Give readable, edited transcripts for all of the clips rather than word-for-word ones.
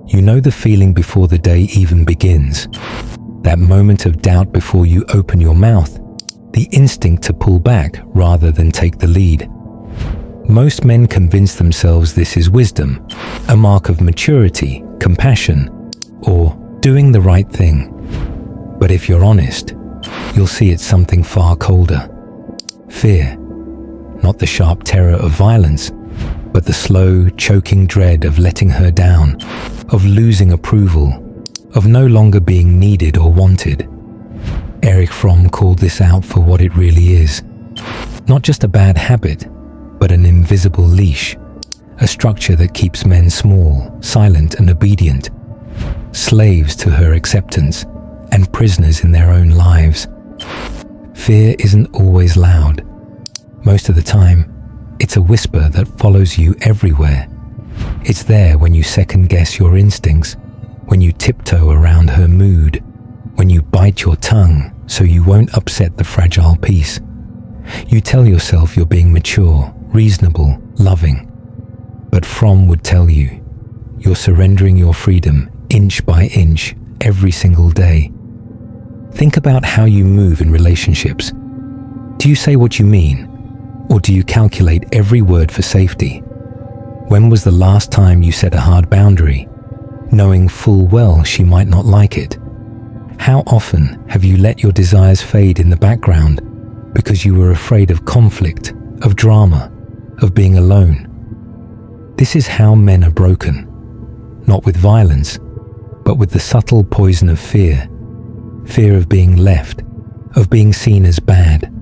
You know the feeling before the day even begins. That moment of doubt before you open your mouth. The instinct to pull back rather than take the lead. Most men convince themselves this is wisdom, a mark of maturity, compassion, or doing the right thing. But if you're honest, you'll see it's something far colder. Fear. Not the sharp terror of violence, but the slow, choking dread of letting her down, of losing approval, of no longer being needed or wanted. Erich Fromm called this out for what it really is. Not just a bad habit, but an invisible leash, a structure that keeps men small, silent and obedient, slaves to her acceptance and prisoners in their own lives. Fear isn't always loud. Most of the time, it's a whisper that follows you everywhere. It's there when you second-guess your instincts, when you tiptoe around her mood, when you bite your tongue so you won't upset the fragile peace. You tell yourself you're being mature, reasonable, loving. But Fromm would tell you, you're surrendering your freedom inch by inch every single day. Think about how you move in relationships. Do you say what you mean? Or do you calculate every word for safety? When was the last time you set a hard boundary, knowing full well she might not like it? How often have you let your desires fade in the background because you were afraid of conflict, of drama, of being alone? This is how men are broken, not with violence, but with the subtle poison of fear. Fear of being left, of being seen as bad,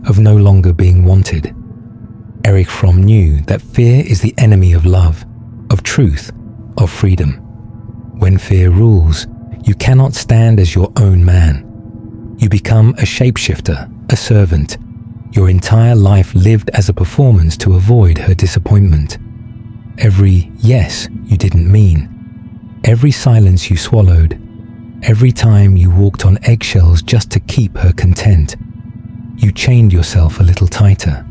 of no longer being wanted. Erich Fromm knew that fear is the enemy of love, of truth, of freedom. When fear rules, you cannot stand as your own man. You become a shapeshifter, a servant, your entire life lived as a performance to avoid her disappointment. Every yes you didn't mean, every silence you swallowed, every time you walked on eggshells just to keep her content, you chained yourself a little tighter.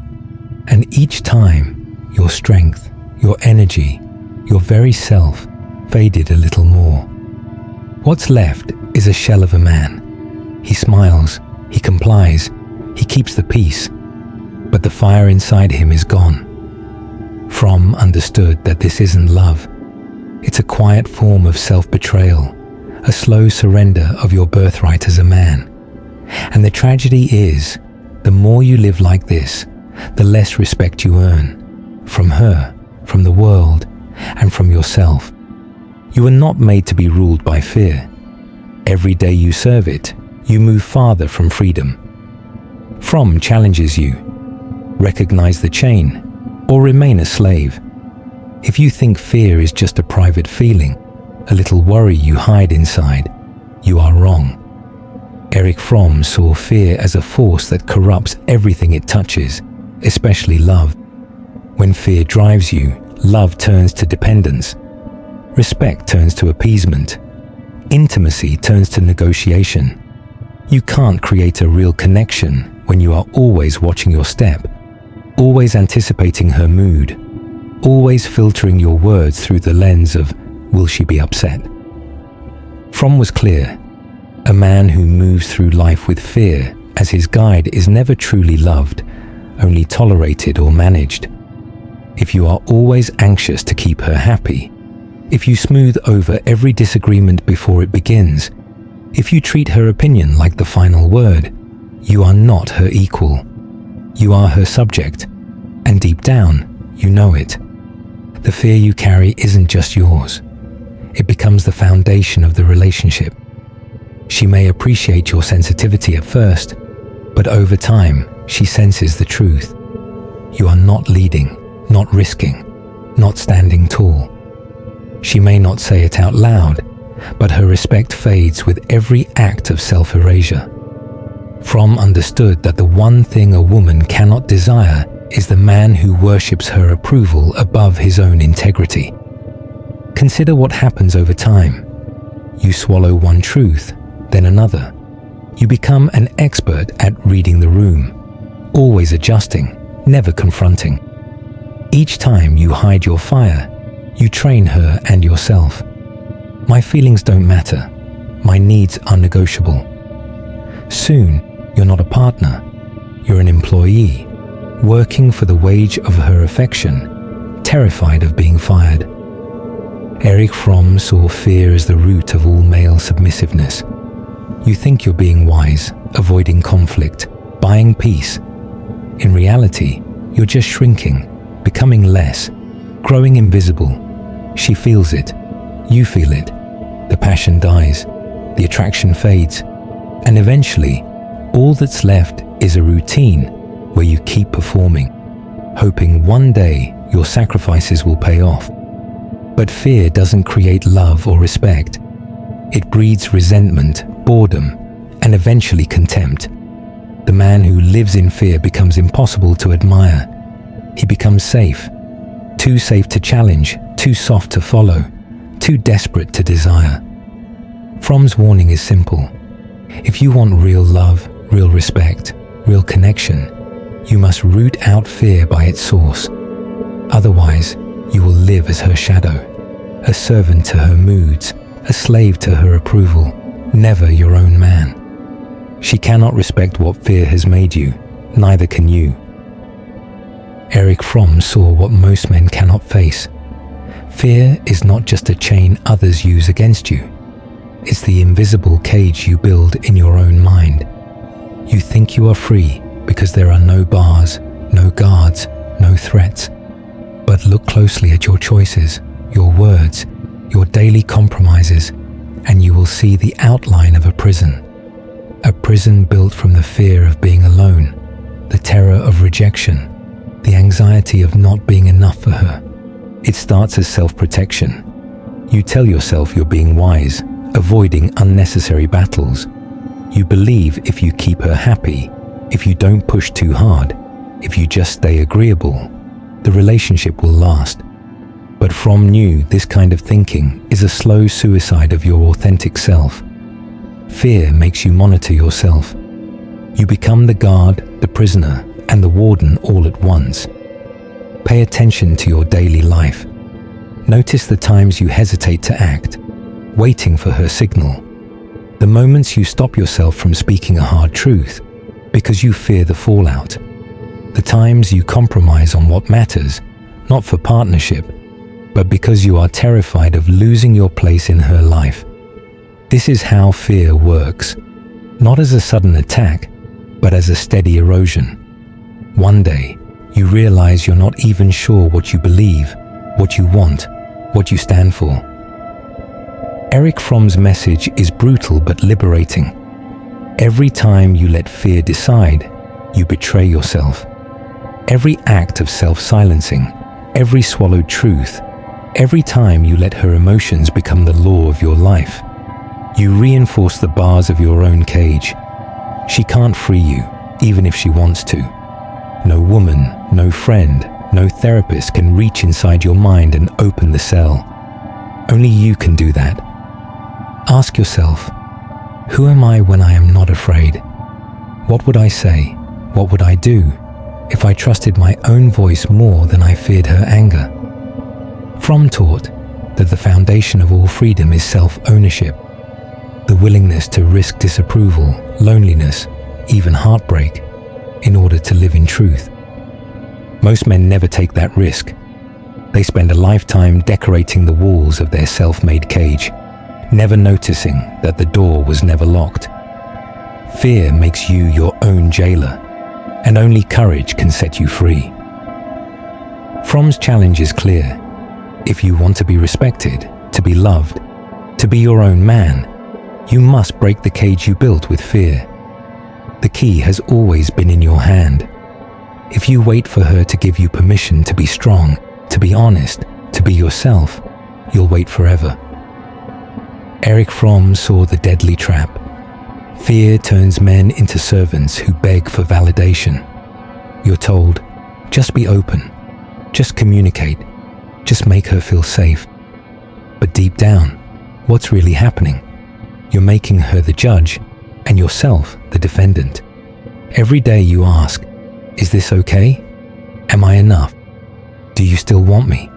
And each time, your strength, your energy, your very self faded a little more. What's left is a shell of a man. He smiles, he complies, he keeps the peace, but the fire inside him is gone. Fromm understood that this isn't love. It's a quiet form of self-betrayal, a slow surrender of your birthright as a man. And the tragedy is, the more you live like this, the less respect you earn, from her, from the world, and from yourself. You are not made to be ruled by fear. Every day you serve it, you move farther from freedom. Fromm challenges you. Recognize the chain, or remain a slave. If you think fear is just a private feeling, a little worry you hide inside, you are wrong. Erich Fromm saw fear as a force that corrupts everything it touches, especially love. When fear drives you, love turns to dependence. Respect turns to appeasement. Intimacy turns to negotiation. You can't create a real connection when you are always watching your step, always anticipating her mood, always filtering your words through the lens of, will she be upset? Fromm was clear. A man who moves through life with fear as his guide is never truly loved, only tolerated or managed. If you are always anxious to keep her happy, if you smooth over every disagreement before it begins, if you treat her opinion like the final word, you are not her equal. You are her subject, and deep down, you know it. The fear you carry isn't just yours. It becomes the foundation of the relationship. She may appreciate your sensitivity at first, but over time, she senses the truth. You are not leading, not risking, not standing tall. She may not say it out loud, but her respect fades with every act of self-erasure. Fromm understood that the one thing a woman cannot desire is the man who worships her approval above his own integrity. Consider what happens over time. You swallow one truth, then another. You become an expert at reading the room, always adjusting, never confronting. Each time you hide your fire, you train her and yourself. My feelings don't matter. My needs are negotiable. Soon, you're not a partner. You're an employee, working for the wage of her affection, terrified of being fired. Erich Fromm saw fear as the root of all male submissiveness. You think you're being wise, avoiding conflict, buying peace. In reality, you're just shrinking, becoming less, growing invisible. She feels it. You feel it. The passion dies. The attraction fades. And eventually, all that's left is a routine where you keep performing, hoping one day your sacrifices will pay off. But fear doesn't create love or respect. It breeds resentment, boredom, and eventually contempt. The man who lives in fear becomes impossible to admire. He becomes safe, too safe to challenge, too soft to follow, too desperate to desire. Fromm's warning is simple. If you want real love, real respect, real connection, you must root out fear by its source. Otherwise, you will live as her shadow, a servant to her moods, a slave to her approval, never your own man. She cannot respect what fear has made you, neither can you. Erich Fromm saw what most men cannot face. Fear is not just a chain others use against you. It's the invisible cage you build in your own mind. You think you are free because there are no bars, no guards, no threats. But look closely at your choices, your words, your daily compromises, and you will see the outline of a prison. A prison built from the fear of being alone, the terror of rejection, the anxiety of not being enough for her. It starts as self-protection. You tell yourself you're being wise, avoiding unnecessary battles. You believe if you keep her happy, if you don't push too hard, if you just stay agreeable, the relationship will last. But Fromm knew this kind of thinking is a slow suicide of your authentic self. Fear makes you monitor yourself. You become the guard, the prisoner, and the warden all at once. Pay attention to your daily life. Notice the times you hesitate to act, waiting for her signal. The moments you stop yourself from speaking a hard truth because you fear the fallout. The times you compromise on what matters, not for partnership, but because you are terrified of losing your place in her life. This is how fear works, not as a sudden attack, but as a steady erosion. One day, you realize you're not even sure what you believe, what you want, what you stand for. Erich Fromm's message is brutal but liberating. Every time you let fear decide, you betray yourself. Every act of self-silencing, every swallowed truth, every time you let her emotions become the law of your life, you reinforce the bars of your own cage. She can't free you, even if she wants to. No woman, no friend, no therapist can reach inside your mind and open the cell. Only you can do that. Ask yourself, who am I when I am not afraid? What would I say? What would I do if I trusted my own voice more than I feared her anger? Fromm taught that the foundation of all freedom is self-ownership, the willingness to risk disapproval, loneliness, even heartbreak, in order to live in truth. Most men never take that risk. They spend a lifetime decorating the walls of their self-made cage, never noticing that the door was never locked. Fear makes you your own jailer, and only courage can set you free. Fromm's challenge is clear. If you want to be respected, to be loved, to be your own man, you must break the cage you built with fear. The key has always been in your hand. If you wait for her to give you permission to be strong, to be honest, to be yourself, you'll wait forever. Erich Fromm saw the deadly trap. Fear turns men into servants who beg for validation. You're told, just be open, just communicate, just make her feel safe. But deep down, what's really happening? You're making her the judge and yourself the defendant. Every day you ask, is this okay? Am I enough? Do you still want me?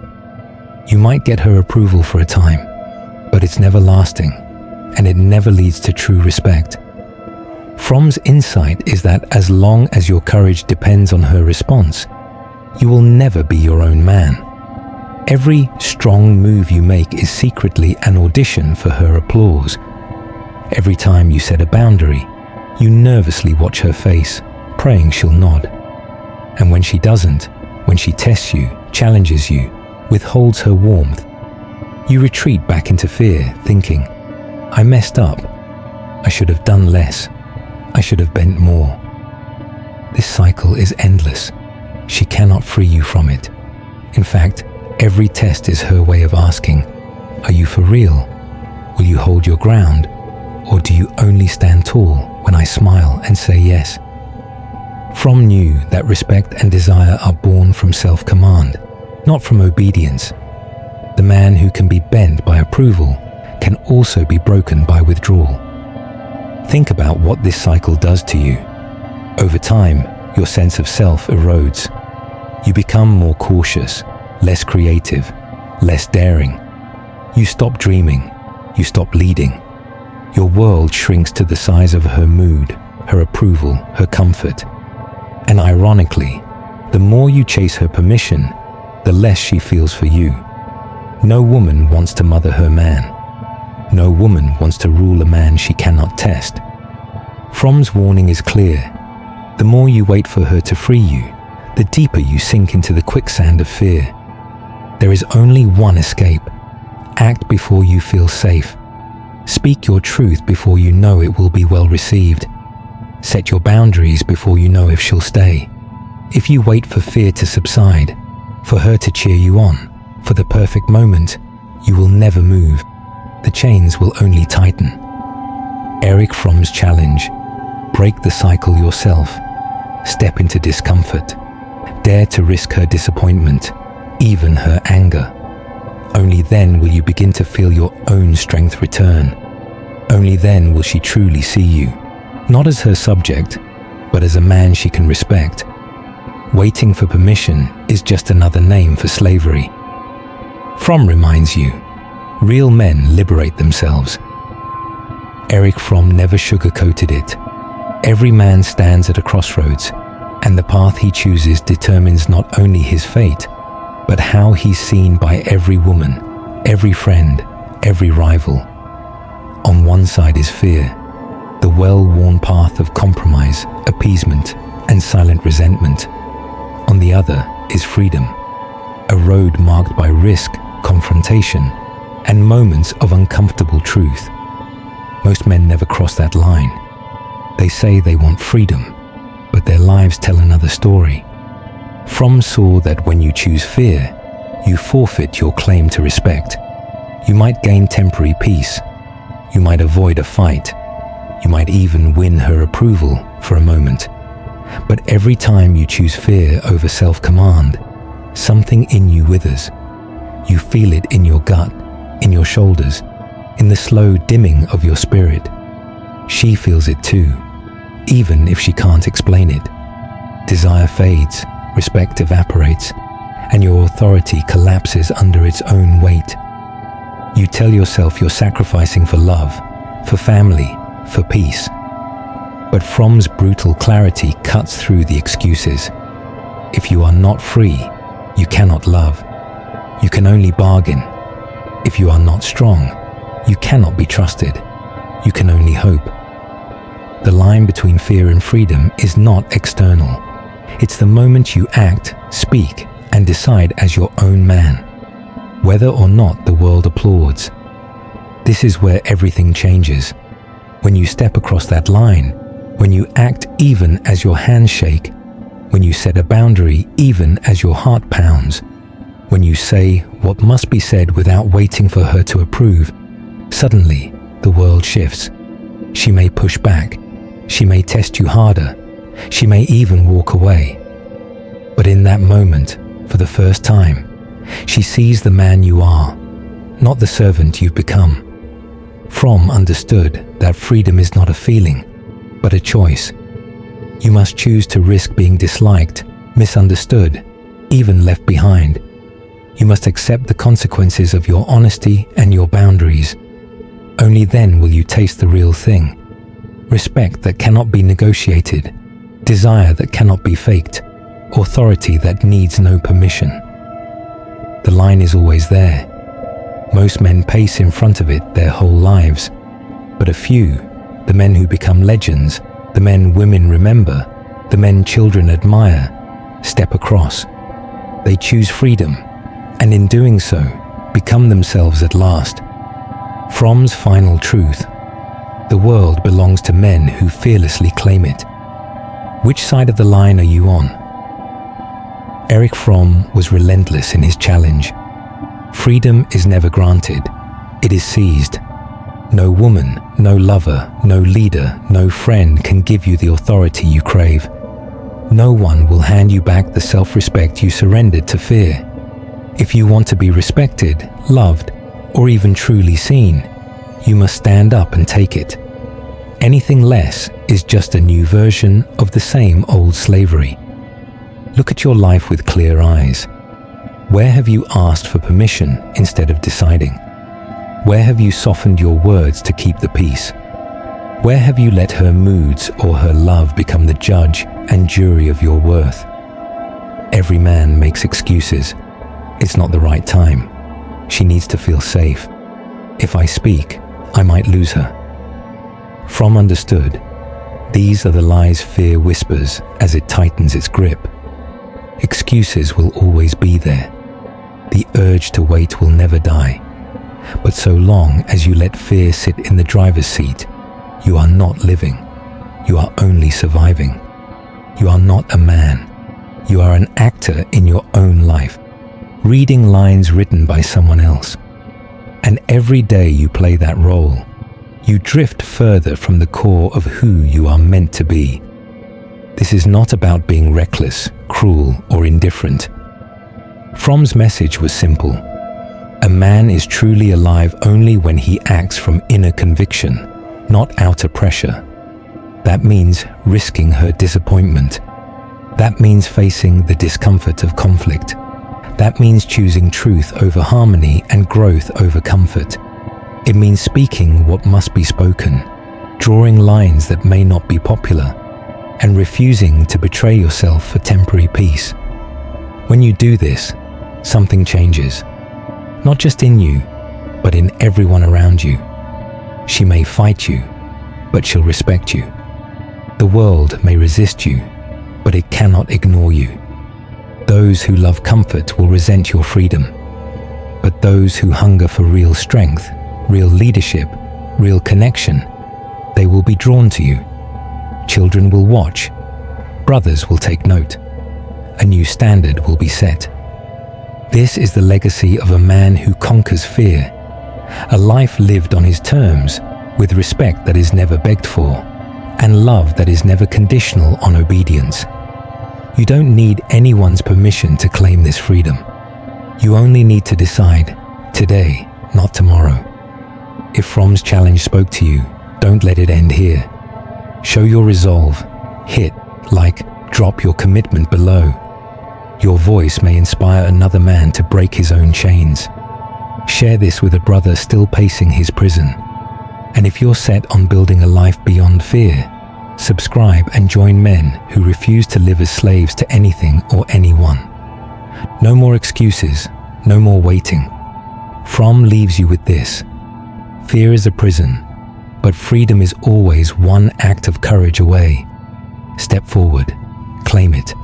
You might get her approval for a time, but but it's never lasting, and it never leads to true respect. Fromm's insight is that as long as your courage depends on her response, you will never be your own man. Every strong move you make is secretly an audition for her applause. Every time you set a boundary, you nervously watch her face, praying she'll nod. And when she doesn't, when she tests you, challenges you, withholds her warmth, you retreat back into fear, thinking, I messed up. I should have done less. I should have bent more. This cycle is endless. She cannot free you from it. In fact, every test is her way of asking, are you for real? Will you hold your ground? Or do you only stand tall when I smile and say yes? Fromm knew that respect and desire are born from self-command, not from obedience. The man who can be bent by approval can also be broken by withdrawal. Think about what this cycle does to you. Over time, your sense of self erodes. You become more cautious, less creative, less daring. You stop dreaming. You stop leading. Your world shrinks to the size of her mood, her approval, her comfort. And ironically, the more you chase her permission, the less she feels for you. No woman wants to mother her man. No woman wants to rule a man she cannot test. Fromm's warning is clear. The more you wait for her to free you, the deeper you sink into the quicksand of fear. There is only one escape. Act before you feel safe. Speak your truth before you know it will be well received. Set your boundaries before you know if she'll stay. If you wait for fear to subside, for her to cheer you on, for the perfect moment, you will never move. The chains will only tighten. Erich Fromm's challenge: break the cycle yourself. Step into discomfort. Dare to risk her disappointment, even her anger. Only then will you begin to feel your own strength return. Only then will she truly see you, not as her subject, but as a man she can respect. Waiting for permission is just another name for slavery. Fromm reminds you, real men liberate themselves. Erich Fromm never sugarcoated it. Every man stands at a crossroads, and the path he chooses determines not only his fate, but how he's seen by every woman, every friend, every rival. On one side is fear, the well-worn path of compromise, appeasement, and silent resentment. On the other is freedom, a road marked by risk, confrontation, and moments of uncomfortable truth. Most men never cross that line. They say they want freedom, but their lives tell another story. Fromm saw that when you choose fear, you forfeit your claim to respect. You might gain temporary peace. You might avoid a fight. You might even win her approval for a moment. But every time you choose fear over self-command, something in you withers. You feel it in your gut, in your shoulders, in the slow dimming of your spirit. She feels it too, even if she can't explain it. Desire fades, respect evaporates, and your authority collapses under its own weight. You tell yourself you're sacrificing for love, for family, for peace. But Fromm's brutal clarity cuts through the excuses. If you are not free, you cannot love. You can only bargain. If you are not strong, you cannot be trusted. You can only hope. The line between fear and freedom is not external. It's the moment you act, speak, and decide as your own man, whether or not the world applauds. This is where everything changes. When you step across that line, when you act even as your hands shake, when you set a boundary even as your heart pounds, when you say what must be said without waiting for her to approve, suddenly the world shifts. She may push back. She may test you harder. She may even walk away. But in that moment, for the first time, she sees the man you are, not the servant you've become. Fromm understood that freedom is not a feeling, but a choice. You must choose to risk being disliked, misunderstood, even left behind. You must accept the consequences of your honesty and your boundaries, Only then will you taste the real thing. Respect that cannot be negotiated, desire that cannot be faked, authority that needs no permission. The line is always there. Most men pace in front of it their whole lives, but a few, the men who become legends, the men women remember, the men children admire, step across. They choose freedom, and in doing so, become themselves at last. Fromm's final truth: the world belongs to men who fearlessly claim it. Which side of the line are you on? Erich Fromm was relentless in his challenge. Freedom is never granted, it is seized. No woman, no lover, no leader, no friend can give you the authority you crave. No one will hand you back the self-respect you surrendered to fear. If you want to be respected, loved, or even truly seen, you must stand up and take it. Anything less is just a new version of the same old slavery. Look at your life with clear eyes. Where have you asked for permission instead of deciding? Where have you softened your words to keep the peace? Where have you let her moods or her love become the judge and jury of your worth? Every man makes excuses. It's not the right time. She needs to feel safe. If I speak, I might lose her. Fromm understood. These are the lies fear whispers as it tightens its grip. Excuses will always be there. The urge to wait will never die. But so long as you let fear sit in the driver's seat, you are not living. You are only surviving. You are not a man. You are an actor in your own life, reading lines written by someone else. And every day you play that role, you drift further from the core of who you are meant to be. This is not about being reckless, cruel, or indifferent. Fromm's message was simple. A man is truly alive only when he acts from inner conviction, not outer pressure. That means risking her disappointment. That means facing the discomfort of conflict. That means choosing truth over harmony and growth over comfort. It means speaking what must be spoken, drawing lines that may not be popular, and refusing to betray yourself for temporary peace. When you do this, something changes. Not just in you, but in everyone around you. She may fight you, but she'll respect you. The world may resist you, but it cannot ignore you. Those who love comfort will resent your freedom, but those who hunger for real strength, real leadership, real connection, they will be drawn to you. Children will watch. Brothers will take note. A new standard will be set. This is the legacy of a man who conquers fear, a life lived on his terms, with respect that is never begged for, and love that is never conditional on obedience. You don't need anyone's permission to claim this freedom. You only need to decide, today, not tomorrow. If Fromm's challenge spoke to you, don't let it end here. Show your resolve. Hit, like, drop your commitment below. Your voice may inspire another man to break his own chains. Share this with a brother still pacing his prison. And if you're set on building a life beyond fear, subscribe and join men who refuse to live as slaves to anything or anyone. No more excuses, no more waiting. Fromm leaves you with this. Fear is a prison, but freedom is always one act of courage away. Step forward, claim it,